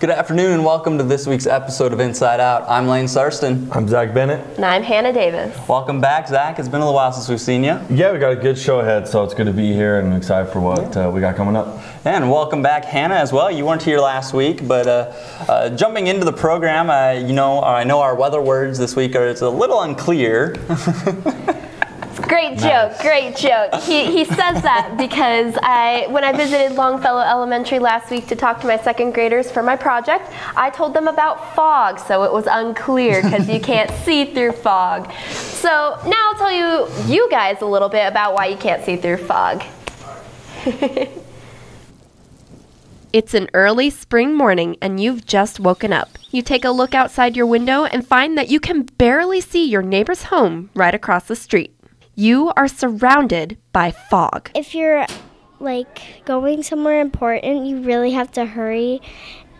Good afternoon and welcome to this week's episode of Inside Out. I'm Lane Sarston. I'm Zach Bennett. And I'm Hannah Davis. Welcome back, Zach. It's been a little while since we've seen you. Yeah, we got a good show ahead, so it's good to be here and I'm excited for what we got coming up. And welcome back, Hannah, as well. You weren't here last week, but jumping into the program, I know our weather words this week it's a little unclear. Great joke, great joke. He says that because when I visited Longfellow Elementary last week to talk to my second graders for my project, I told them about fog, so it was unclear because you can't see through fog. So now I'll tell you guys a little bit about why you can't see through fog. It's an early spring morning and you've just woken up. You take a look outside your window and find that you can barely see your neighbor's home right across the street. You are surrounded by fog. If you're going somewhere important, you really have to hurry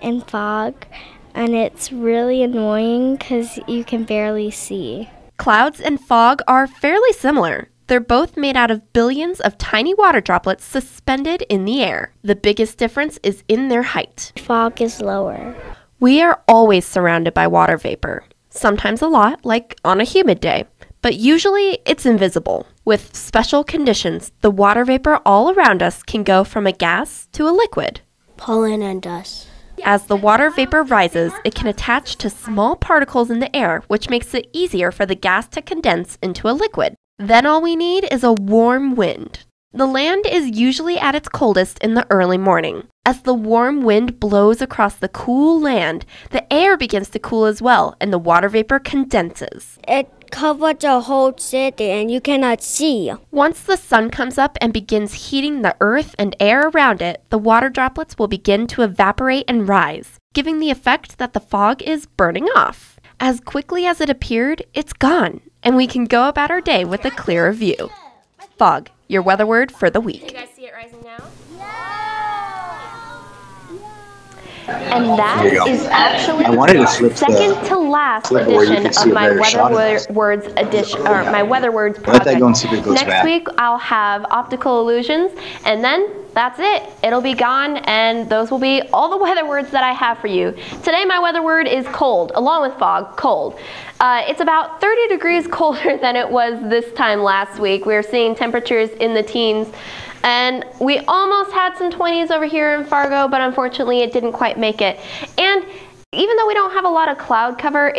in fog, and it's really annoying because you can barely see. Clouds and fog are fairly similar. They're both made out of billions of tiny water droplets suspended in the air. The biggest difference is in their height. Fog is lower. We are always surrounded by water vapor, sometimes a lot, like on a humid day. But usually it's invisible. With special conditions, the water vapor all around us can go from a gas to a liquid. Pollen and dust. As the water vapor rises, it can attach to small particles in the air, which makes it easier for the gas to condense into a liquid. Then all we need is a warm wind. The land is usually at its coldest in the early morning. As the warm wind blows across the cool land, the air begins to cool as well, and the water vapor condenses. It covers the whole city and you cannot see. Once the sun comes up and begins heating the earth and air around it, the water droplets will begin to evaporate and rise, giving the effect that the fog is burning off. As quickly as it appeared, it's gone, and we can go about our day with a clearer view. Fog, your weather word for the week. Can you guys see it rising now? And that is actually the second to last edition of my weather words edition, or my weather words project. Let that go and see if it goes Next back. week I'll have optical illusions, and then that's it. It'll be gone, and those will be all the weather words that I have for you. Today my weather word is cold, along with fog, cold. It's about 30 degrees colder than it was this time last week. We're seeing temperatures in the teens. And we almost had some 20s over here in Fargo, but unfortunately it didn't quite make it. And even though we don't have a lot of cloud cover,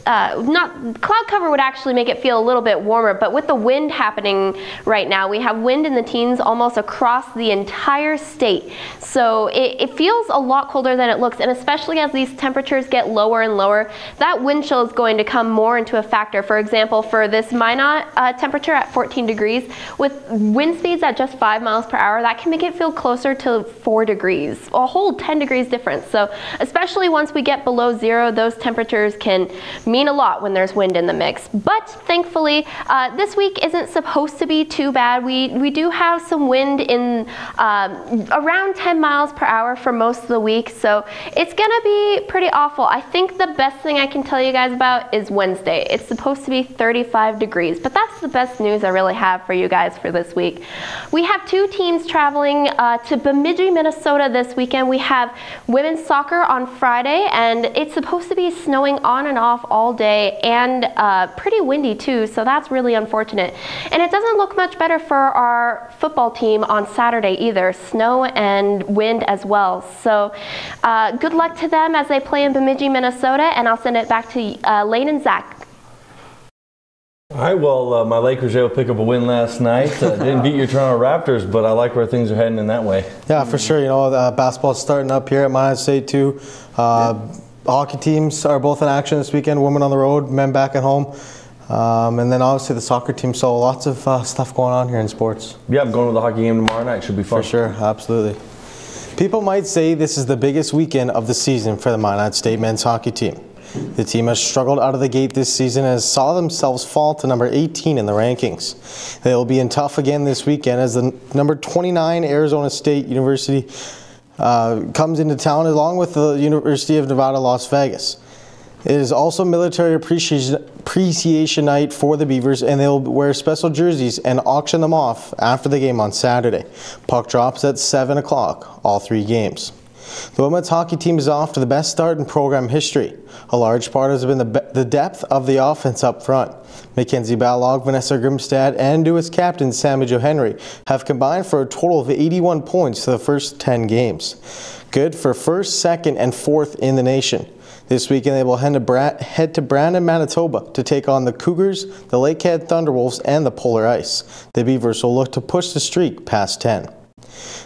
cloud cover would actually make it feel a little bit warmer, but with the wind happening right now, we have wind in the teens almost across the entire state. So it feels a lot colder than it looks, and especially as these temperatures get lower and lower, that wind chill is going to come more into a factor. For example, for this Minot temperature at 14 degrees, with wind speeds at just 5 miles per hour, that can make it feel closer to 4 degrees, a whole 10 degrees difference. So especially once we get below zero, those temperatures can mean a lot when there's wind in the mix. But thankfully, this week isn't supposed to be too bad. We do have some wind in around 10 miles per hour for most of the week, so it's gonna be pretty awful. I think the best thing I can tell you guys about is Wednesday. It's supposed to be 35 degrees, but that's the best news I really have for you guys for this week. We have two teams traveling to Bemidji, Minnesota this weekend. We have women's soccer on Friday, and it's supposed to be snowing on and off all day, and pretty windy too, so that's really unfortunate. And it doesn't look much better for our football team on Saturday either. Snow and wind as well. So good luck to them as they play in Bemidji, Minnesota, and I'll send it back to Lane and Zach. All right, well, my Lakers were able to pick up a win last night. Didn't beat your Toronto Raptors, but I like where things are heading in that way. Yeah, for sure. You know, basketball's starting up here at Minot State too. Hockey teams are both in action this weekend. Women on the road, men back at home. And then obviously the soccer team. So lots of stuff going on here in sports. Yeah, I'm going to the hockey game tomorrow night. Should be fun. For sure, absolutely. People might say this is the biggest weekend of the season for the Minot State men's hockey team. The team has struggled out of the gate this season and saw themselves fall to number 18 in the rankings. They will be in tough again this weekend as the number 29 Arizona State University comes into town along with the University of Nevada, Las Vegas. It is also Military Appreciation Night for the Beavers, and they'll wear special jerseys and auction them off after the game on Saturday. Puck drops at 7 o'clock, all three games. The women's hockey team is off to the best start in program history. A large part has been the depth of the offense up front. Mackenzie Balog, Vanessa Grimstad, and newest captain Sammy Jo Henry have combined for a total of 81 points to the first 10 games. Good for first, second, and fourth in the nation. This weekend they will head to Brandon, Manitoba to take on the Cougars, the Lakehead Thunderwolves, and the Polar Ice. The Beavers will look to push the streak past 10.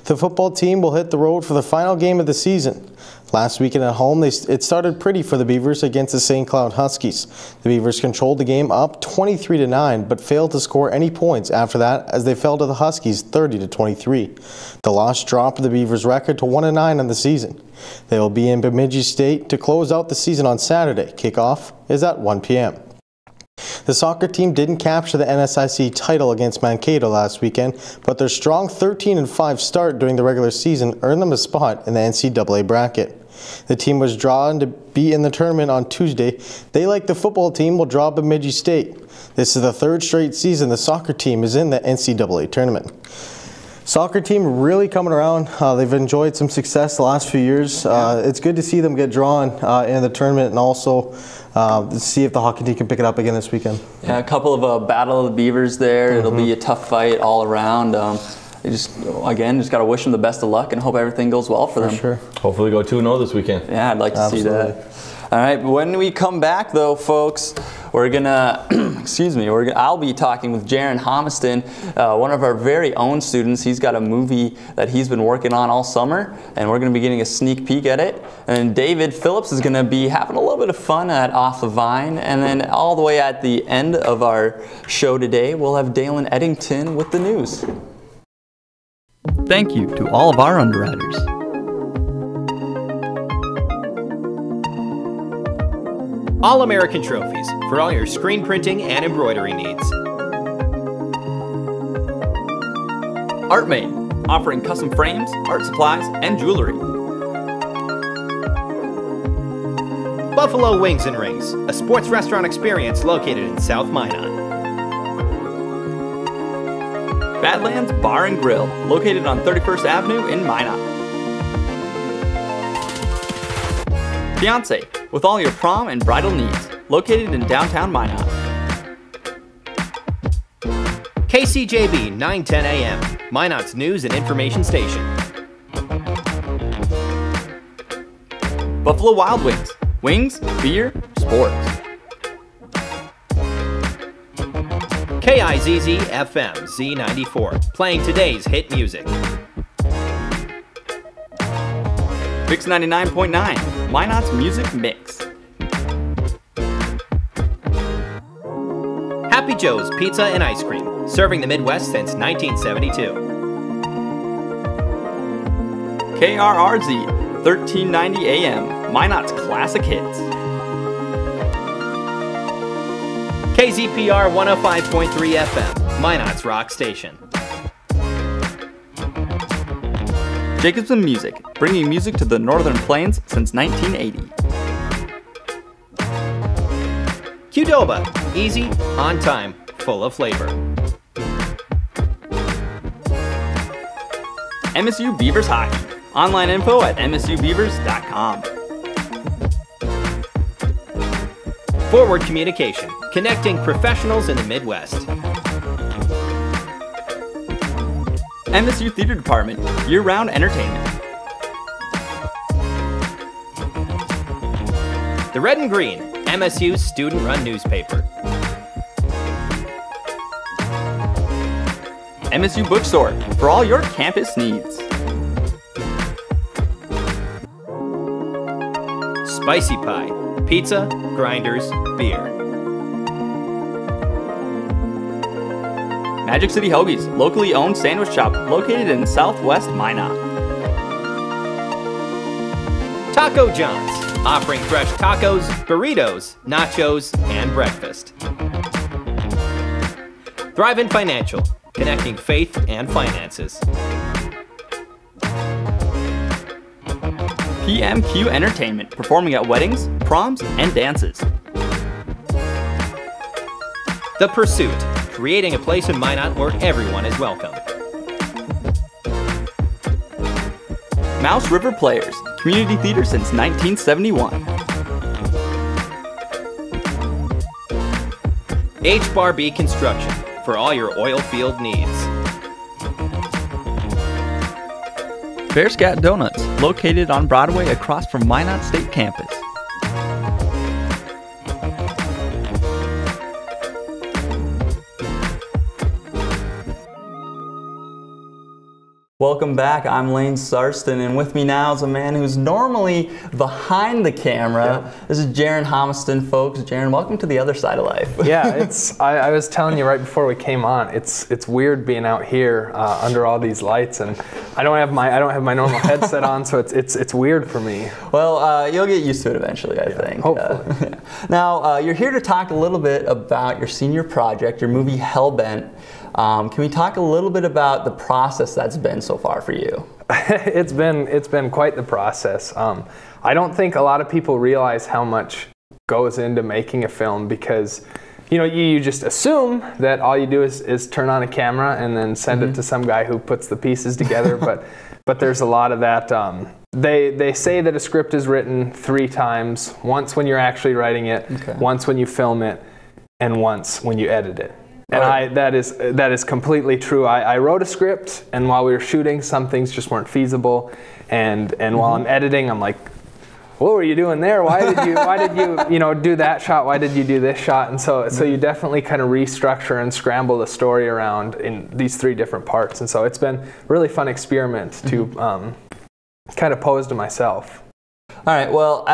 The football team will hit the road for the final game of the season. Last weekend at home, it started pretty for the Beavers against the St. Cloud Huskies. The Beavers controlled the game up 23-9, but failed to score any points after that as they fell to the Huskies 30-23. The loss dropped the Beavers' record to 1-9 on the season. They will be in Bemidji State to close out the season on Saturday. Kickoff is at 1 p.m. The soccer team didn't capture the NSIC title against Mankato last weekend, but their strong 13-5 start during the regular season earned them a spot in the NCAA bracket. The team was drawn to be in the tournament on Tuesday. They, like the football team, will draw Bemidji State. This is the third straight season the soccer team is in the NCAA tournament. Soccer team really coming around. They've enjoyed some success the last few years. It's good to see them get drawn in the tournament, and also to see if the hockey team can pick it up again this weekend. Yeah, a couple of Battle of the Beavers there. It'll be a tough fight all around. They just got to wish them the best of luck and hope everything goes well for them. For sure. Hopefully go 2-0 this weekend. Yeah, I'd like to see that. All right, when we come back though, folks, we're gonna, I'll be talking with Jaron Homiston, one of our very own students. He's got a movie that he's been working on all summer, and we're gonna be getting a sneak peek at it. And David Phillips is gonna be having a little bit of fun at Off the Vine. And then all the way at the end of our show today, we'll have Dalen Eddington with the news. Thank you to all of our underwriters. All-American Trophies for all your screen printing and embroidery needs. ArtMade, offering custom frames, art supplies, and jewelry. Buffalo Wings and Rings, a sports restaurant experience located in South Minot. Badlands Bar and Grill, located on 31st Avenue in Minot. Fiance, with all your prom and bridal needs, located in downtown Minot. KCJB 910 AM, Minot's news and information station. Buffalo Wild Wings, wings, beer, sports. KIZZ FM Z94, playing today's hit music. Fix 99.9, Minot's music mix. Happy Joe's Pizza and Ice Cream, serving the Midwest since 1972. KRRZ 1390 AM, Minot's classic hits. KZPR 105.3 FM, Minot's rock station. Jacobson Music, bringing music to the Northern Plains since 1980. Qdoba, easy, on time, full of flavor. MSU Beavers Hockey, online info at msubeavers.com. Forward Communication, connecting professionals in the Midwest. MSU Theater Department, year-round entertainment. The Red and Green, MSU's student-run newspaper. MSU Bookstore, for all your campus needs. Spicy Pie, pizza, grinders, beer. Magic City Hoagies, locally owned sandwich shop located in Southwest Minot. Taco John's, offering fresh tacos, burritos, nachos, and breakfast. Thrivent Financial, connecting faith and finances. PMQ Entertainment, performing at weddings, proms, and dances. The Pursuit, creating a place in Minot where everyone is welcome. Mouse River Players, community theater since 1971. H-Bar-B Construction for all your oil field needs. Bearscat Donuts, located on Broadway across from Minot State Campus. Welcome back, I'm Lane Sarston, and with me now is a man who's normally behind the camera. Yeah. This is Jaron Homiston, folks. Jaron, welcome to the other side of life. Yeah, I was telling you right before we came on, it's weird being out here under all these lights, and I don't have my normal headset on, so it's weird for me. Well, you'll get used to it eventually, I think. Hopefully. Now, you're here to talk a little bit about your senior project, your movie Hellbent. Can we talk a little bit about the process that's been so far for you? It's been quite the process. I don't think a lot of people realize how much goes into making a film, because you just assume that all you do is turn on a camera and then send it to some guy who puts the pieces together, but there's a lot of that. They say that a script is written 3 times: once when you're actually writing it, once when you film it, and once when you edit it. And that is completely true. I wrote a script, and while we were shooting, some things just weren't feasible. And while I'm editing, I'm like, what were you doing there? Why did you do that shot? Why did you do this shot? And so you definitely kind of restructure and scramble the story around in these 3 different parts. And so it's been a really fun experiment to kind of pose to myself. All right, well,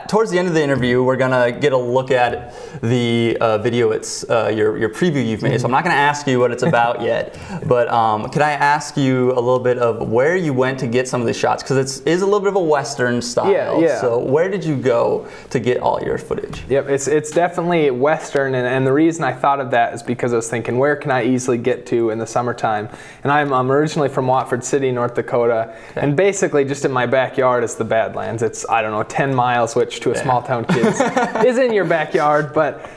towards the end of the interview, we're going to get a look at the video. It's your preview you've made, so I'm not going to ask you what it's about yet, but could I ask you a little bit of where you went to get some of these shots? Because it is a little bit of a Western style, yeah. So where did you go to get all your footage? Yep, it's definitely Western, and the reason I thought of that is because I was thinking, where can I easily get to in the summertime? And I'm originally from Watford City, North Dakota, and basically just in my backyard is the Badlands. It's, I don't know, 10 miles, which to a small town kid is in your backyard. But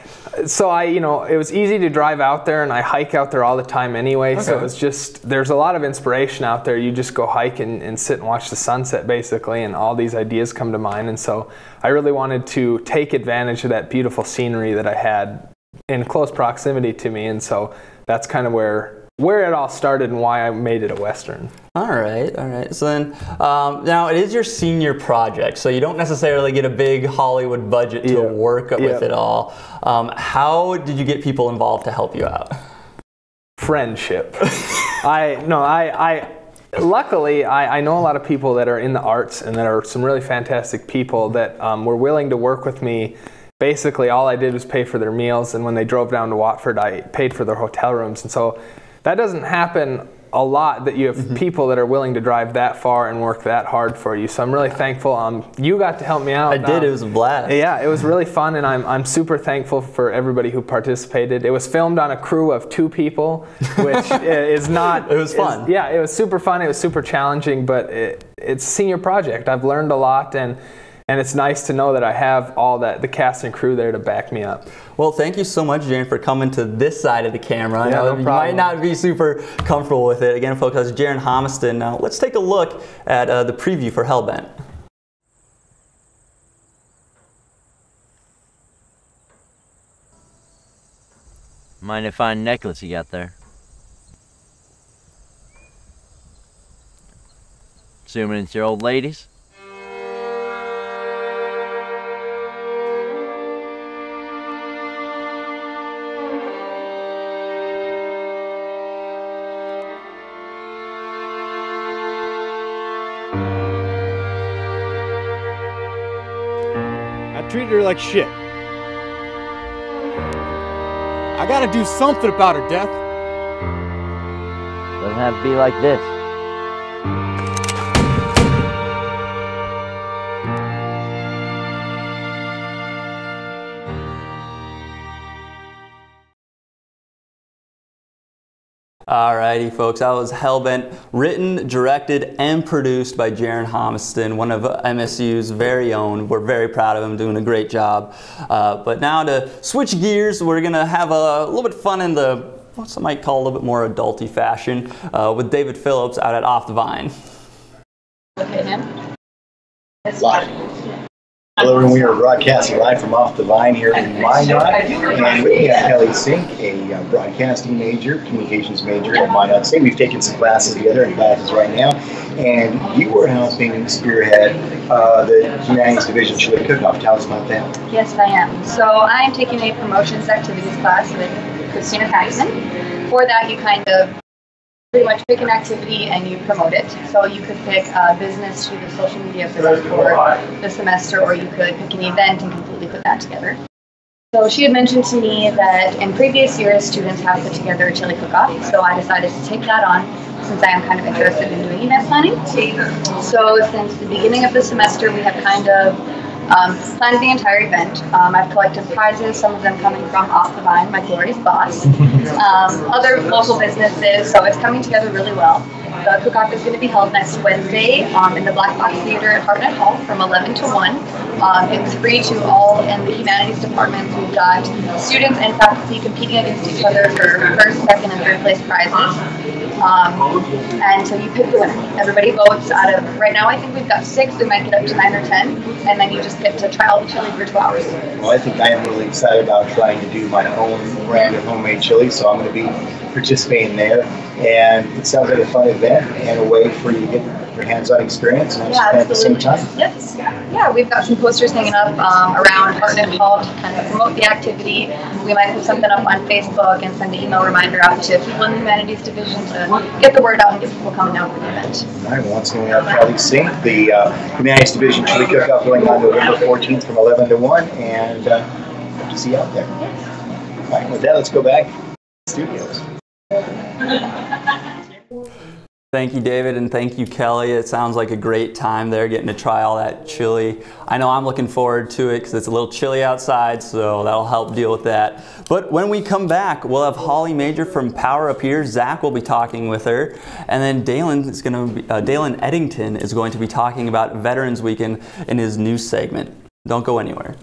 so it was easy to drive out there, and I hike out there all the time anyway. So it was just, there's a lot of inspiration out there. You just go hike and sit and watch the sunset basically, and all these ideas come to mind. And so I really wanted to take advantage of that beautiful scenery that I had in close proximity to me. And so that's kind of where it all started and why I made it a Western. All right. So then, now it is your senior project, so you don't necessarily get a big Hollywood budget to work with it all. How did you get people involved to help you out? Friendship. Luckily, I know a lot of people that are in the arts, and that are some really fantastic people that were willing to work with me. Basically, all I did was pay for their meals, and when they drove down to Watford, I paid for their hotel rooms. And so that doesn't happen a lot, that you have people that are willing to drive that far and work that hard for you. So I'm really thankful. You got to help me out. I did. It was a blast. Yeah, it was really fun, and I'm super thankful for everybody who participated. It was filmed on a crew of 2 people, which is not. It was fun. Yeah, it was super fun. It was super challenging, but it's a senior project. I've learned a lot, and it's nice to know that I have all the cast and crew there to back me up. Well, thank you so much, Jaron, for coming to this side of the camera. I know no problem. You might not be super comfortable with it. Again, folks, that's Jaron Homiston. Now, let's take a look at the preview for Hellbent. Mind if I find a necklace you got there? Assuming it's your old lady's? I treated her like shit. I gotta do something about her death. Doesn't have to be like this. Alrighty, folks, that was Hellbent, written, directed, and produced by Jaron Homiston, one of MSU's very own. We're very proud of him, doing a great job. But now to switch gears, we're going to have a little bit of fun in the, what some might call a little bit more adulty fashion, with David Phillips out at Off the Vine. Look at him. His Live. Hello, everyone. We are broadcasting live from Off the Vine here in Minot, and with me at Kelly Sink, a broadcasting major, communications major at Minot State. We've taken some classes together in classes right now, and you were helping spearhead the Humanities Division Chili Cook-Off. Tell us about that. Yes, I am. So I am taking a promotions activities class with Christina Paxson. For that, you kind of pretty much pick an activity and you promote it. So you could pick business through the social media for the semester, or you could pick an event and completely put that together. So she had mentioned to me that in previous years, students have put together a chili cook-off. So I decided to take that on since I am kind of interested in doing event planning. So since the beginning of the semester, we have kind of planned the entire event. I've collected prizes, some of them coming from Off the Vine, my glorious boss, other local businesses, so it's coming together really well. The cook-off is going to be held next Wednesday in the Black Box Theater at Hartnett Hall from 11 to 1. It's free to all in the humanities departments. We've got students and faculty competing against each other for first, second, and third place prizes. And so you pick the winner. Everybody votes out of, right now I think we've got 6, we might get up to 9 or 10, and then you just get to try all the chili for 2 hours. Well, I think I am really excited about trying to do my own brand of homemade chili, so I'm going to be participating there. And it sounds like a fun event and a way for you to get your hands-on experience and at the same time. Yes. Yeah, we've got some posters hanging up around Hartnett Hall to kind of promote the activity. We might put something up on Facebook and send an email reminder out to people in the Humanities Division to get the word out and get people coming out for the event. All right, well, once again, we have Kelly Sink, the Humanities Division Chili Cook-Off going on November 14th from 11 to 1, and hope to see you out there. All right, with that, let's go back to the studios. Thank you, David, and thank you, Kelly. It sounds like a great time there, getting to try all that chili. I know I'm looking forward to it because it's a little chilly outside, so that'll help deal with that. But when we come back, we'll have Holly Major from Power Up Here. Zach will be talking with her, and then Dalen Eddington is going to be talking about Veterans Weekend in his news segment. Don't go anywhere.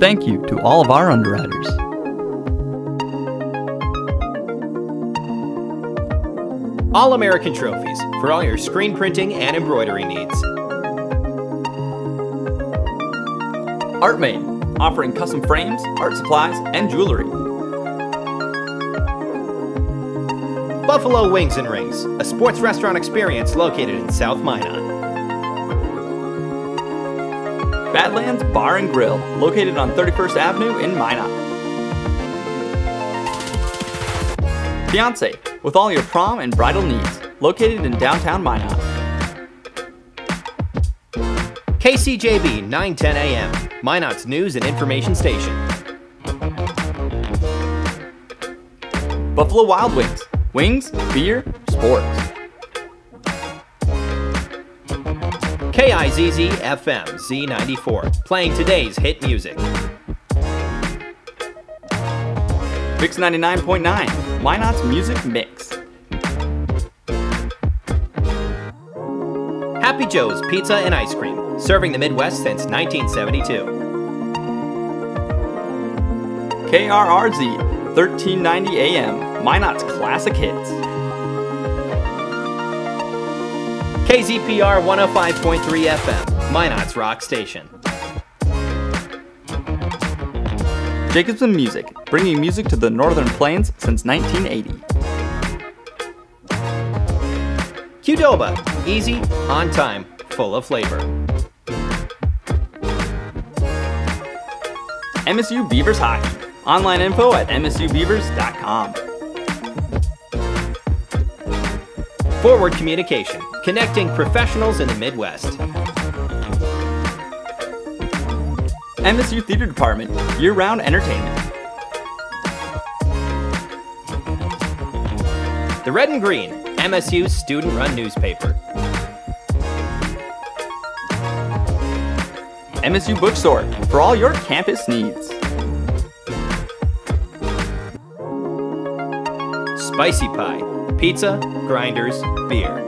Thank you to all of our underwriters. All-American Trophies for all your screen printing and embroidery needs. ArtMade, offering custom frames, art supplies, and jewelry. Buffalo Wings and Rings, a sports restaurant experience located in South Minot. Badlands Bar and Grill, located on 31st Avenue in Minot. Fiance, with all your prom and bridal needs, located in downtown Minot. KCJB 910 AM, Minot's news and information station. Buffalo Wild Wings, wings, beer, sports. KIZZ FM Z94, playing today's hit music. Fix 99.9, Minot's music mix. Happy Joe's Pizza and Ice Cream, serving the Midwest since 1972. KRRZ, 1390 AM, Minot's classic hits. KZPR 105.3 FM, Minot's rock station. Jacobson Music, bringing music to the Northern Plains since 1980. Qdoba, easy, on time, full of flavor. MSU Beavers Hockey, online info at msubeavers.com. Forward Communication, connecting professionals in the Midwest. MSU Theater Department, year-round entertainment. The Red and Green, MSU's student-run newspaper. MSU Bookstore, for all your campus needs. Spicy Pie, pizza, grinders, beer.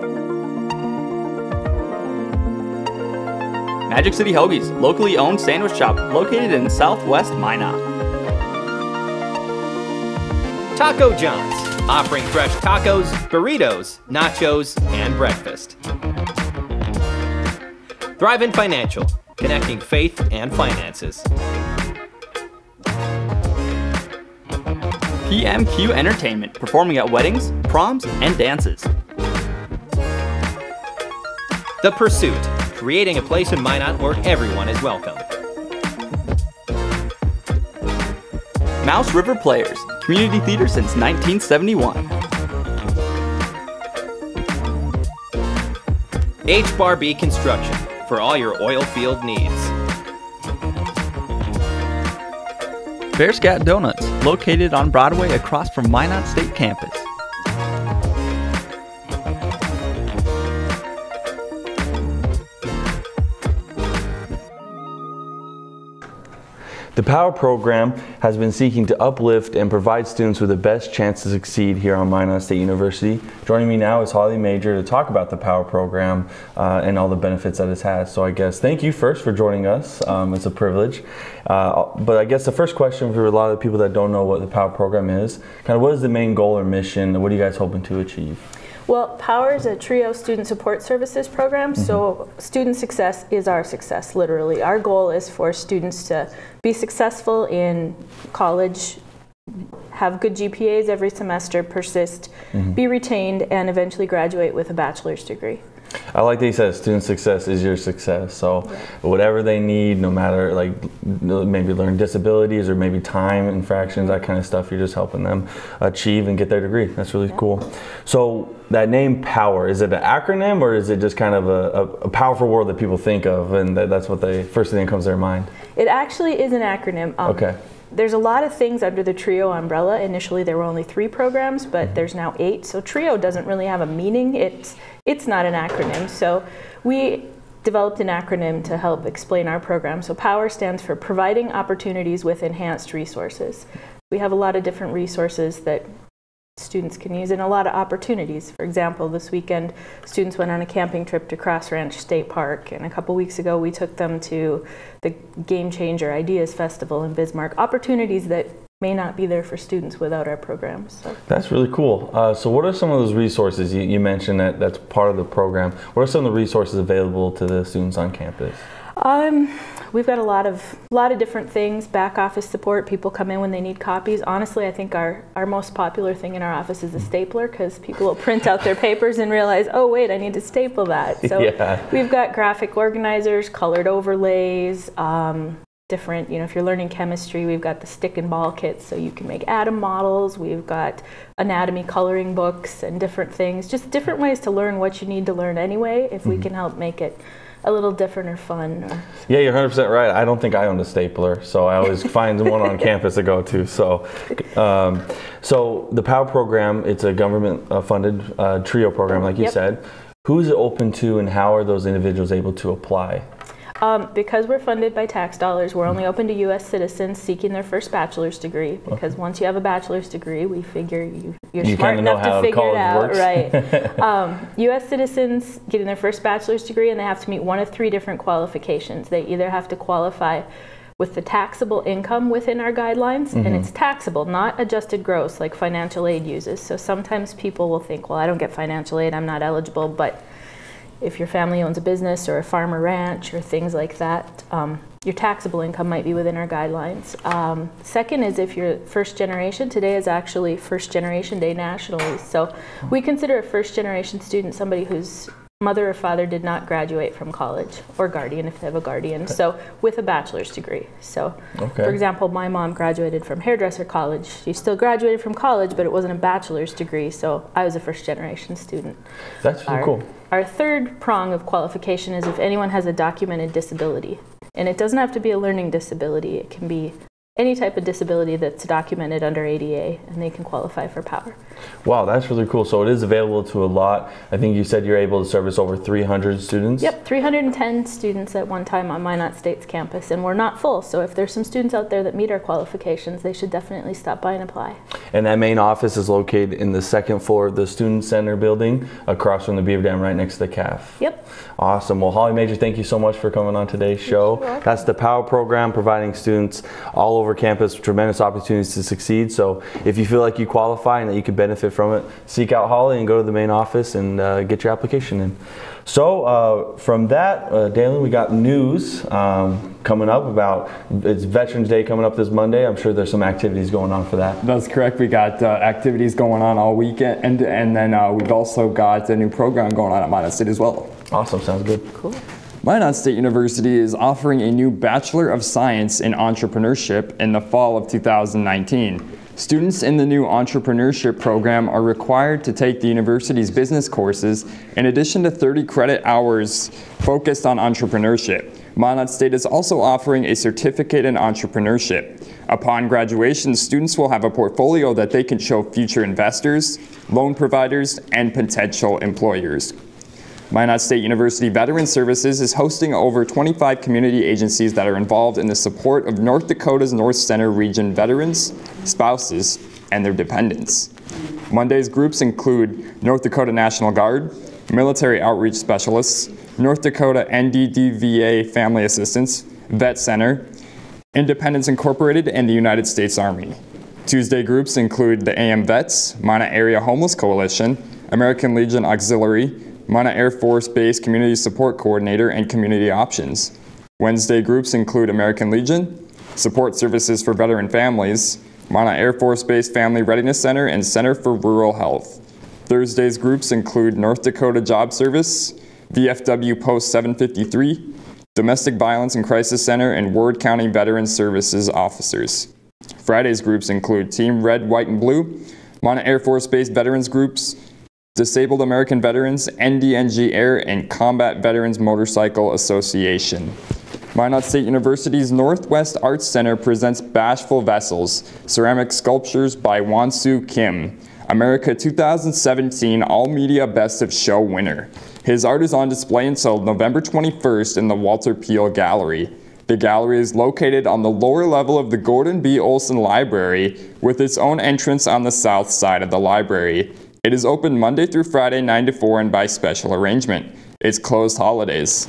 Magic City Hoagies, locally owned sandwich shop located in Southwest Minot. Taco John's, offering fresh tacos, burritos, nachos, and breakfast. Thrive Financial, connecting faith and finances. PMQ Entertainment, performing at weddings, proms, and dances. The Pursuit, creating a place in Minot where everyone is welcome. Mouse River Players, community theater since 1971. H-Bar-B Construction, for all your oil field needs. Bear Scat Donuts, located on Broadway across from Minot State Campus. The POWER program has been seeking to uplift and provide students with the best chance to succeed here on Minot State University. Joining me now is Holly Major to talk about the POWER program and all the benefits that it has. So I guess thank you first for joining us. It's a privilege. But I guess the first question for a lot of the people that don't know what the POWER program is, kind of what is the main goal or mission? What are you guys hoping to achieve? Well, POWER is a TRIO student support services program, so student success is our success, literally. Our goal is for students to be successful in college, have good GPAs every semester, persist, be retained, and eventually graduate with a bachelor's degree. I like that you said student success is your success. So whatever they need, no matter like maybe learn disabilities or maybe time infractions, that kind of stuff, you're just helping them achieve and get their degree. That's really cool. So that name POWER, is it an acronym or is it just kind of a powerful word that people think of and that's what they first thing that comes to their mind? It actually is an acronym. Okay. There's a lot of things under the TRIO umbrella. Initially there were only 3 programs, but there's now 8. So TRIO doesn't really have a meaning. It's not an acronym. So we developed an acronym to help explain our program. So POWER stands for Providing Opportunities with Enhanced Resources. We have a lot of different resources that students can use and a lot of opportunities. For example, this weekend students went on a camping trip to Cross Ranch State Park, and a couple weeks ago we took them to the Game Changer Ideas Festival in Bismarck. Opportunities that may not be there for students without our programs. So. That's really cool. So what are some of those resources you mentioned that's part of the program? What are some of the resources available to the students on campus? We've got a lot of different things. Back office support. People come in when they need copies. Honestly, I think our most popular thing in our office is a stapler, because people will print out their papers and realize, oh wait, I need to staple that. So we've got graphic organizers, colored overlays, different, if you're learning chemistry, we've got the stick and ball kits so you can make atom models. We've got anatomy coloring books and different things, just different ways to learn what you need to learn anyway, if we can help make it a little different or fun. Yeah, you're 100% right. I don't think I own a stapler, so I always find one on campus to go to. So, so the POWER program, it's a government-funded TRIO program, like you said. Who is it open to, and how are those individuals able to apply? Because we're funded by tax dollars, we're only open to U.S. citizens seeking their first bachelor's degree, because once you have a bachelor's degree, we figure you're smart enough to figure it out. Right. U.S. citizens getting their first bachelor's degree, and they have to meet one of 3 different qualifications. They either have to qualify with the taxable income within our guidelines, and it's taxable, not adjusted gross like financial aid uses. So sometimes people will think, well, I don't get financial aid, I'm not eligible, but if your family owns a business or a farm or ranch or things like that, your taxable income might be within our guidelines. Second is if you're first generation. Today is actually First Generation Day nationally. So we consider a first generation student somebody whose mother or father did not graduate from college, or guardian if they have a guardian, so with a bachelor's degree. So for example, my mom graduated from hairdresser college. She still graduated from college, but it wasn't a bachelor's degree, so I was a first generation student. That's really cool. Our third prong of qualification is if anyone has a documented disability. And it doesn't have to be a learning disability. It can be any type of disability that's documented under ADA, and they can qualify for POWER. Wow, that's really cool. So it is available to a lot. I think you said you're able to service over 300 students? Yep, 310 students at one time on Minot State's campus, and we're not full. So if there's some students out there that meet our qualifications, they should definitely stop by and apply. And that main office is located in the 2nd floor of the Student Center building, across from the Beaver Dam, right next to the CAF. Yep. Awesome. Well, Holly Major, thank you so much for coming on today's show. That's the POWER program, providing students all over campus tremendous opportunities to succeed. So if you feel like you qualify and that you could benefit benefit from it, seek out Holly and go to the main office and get your application in. So from that, Dalen, we got news coming up about, it's Veterans Day coming up this Monday. I'm sure there's some activities going on for that. That's correct. We got activities going on all weekend, and then we've also got a new program going on at Minot State as well. Awesome, sounds good. Cool. Minot State University is offering a new Bachelor of Science in Entrepreneurship in the fall of 2019. Students in the new entrepreneurship program are required to take the university's business courses in addition to 30 credit hours focused on entrepreneurship. Minot State is also offering a certificate in entrepreneurship. Upon graduation, students will have a portfolio that they can show future investors, loan providers, and potential employers. Minot State University Veterans Services is hosting over 25 community agencies that are involved in the support of North Dakota's North Center region veterans, spouses, and their dependents. Monday's groups include North Dakota National Guard, Military Outreach Specialists, North Dakota NDDVA Family Assistance, Vet Center, Independence Incorporated, and the United States Army. Tuesday groups include the AM Vets, Minot Area Homeless Coalition, American Legion Auxiliary, Minot Air Force Base Community Support Coordinator, and Community Options. Wednesday groups include American Legion, Support Services for Veteran Families, Minot Air Force Base Family Readiness Center, and Center for Rural Health. Thursday's groups include North Dakota Job Service, VFW Post 753, Domestic Violence and Crisis Center, and Ward County Veterans Services officers. Friday's groups include Team Red, White, and Blue, Minot Air Force Base Veterans Groups, Disabled American Veterans, NDNG Air, and Combat Veterans Motorcycle Association. Minot State University's Northwest Arts Center presents Bashful Vessels, ceramic sculptures by Wonsu Kim, America 2017 All Media Best of Show winner. His art is on display until November 21st in the Walter Peel Gallery. The gallery is located on the lower level of the Gordon B. Olson Library with its own entrance on the south side of the library. It is open Monday through Friday 9 to 4 and by special arrangement. It's closed holidays.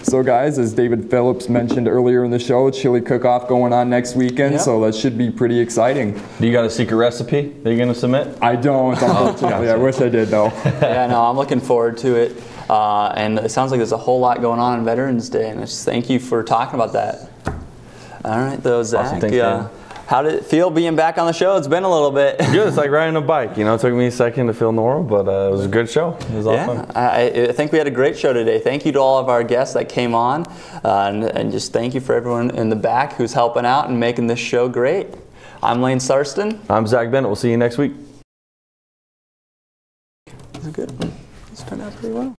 So guys, as David Phillips mentioned earlier in the show, chili cook-off going on next weekend, so that should be pretty exciting. Do you got a secret recipe that you're going to submit? I don't, unfortunately. I wish I did, though. Yeah, no, I'm looking forward to it. And it sounds like there's a whole lot going on on Veterans Day, and I just thank you for talking about that. All right, though, Zach. Awesome. Thanks, how did it feel being back on the show? It's been a little bit. Good. It's like riding a bike. You know, it took me a second to feel normal, but it was a good show. It was all fun. I think we had a great show today. Thank you to all of our guests that came on, and just thank you for everyone in the back who's helping out and making this show great. I'm Lane Sarston. I'm Zach Bennett. We'll see you next week. This is good. This turned out pretty well.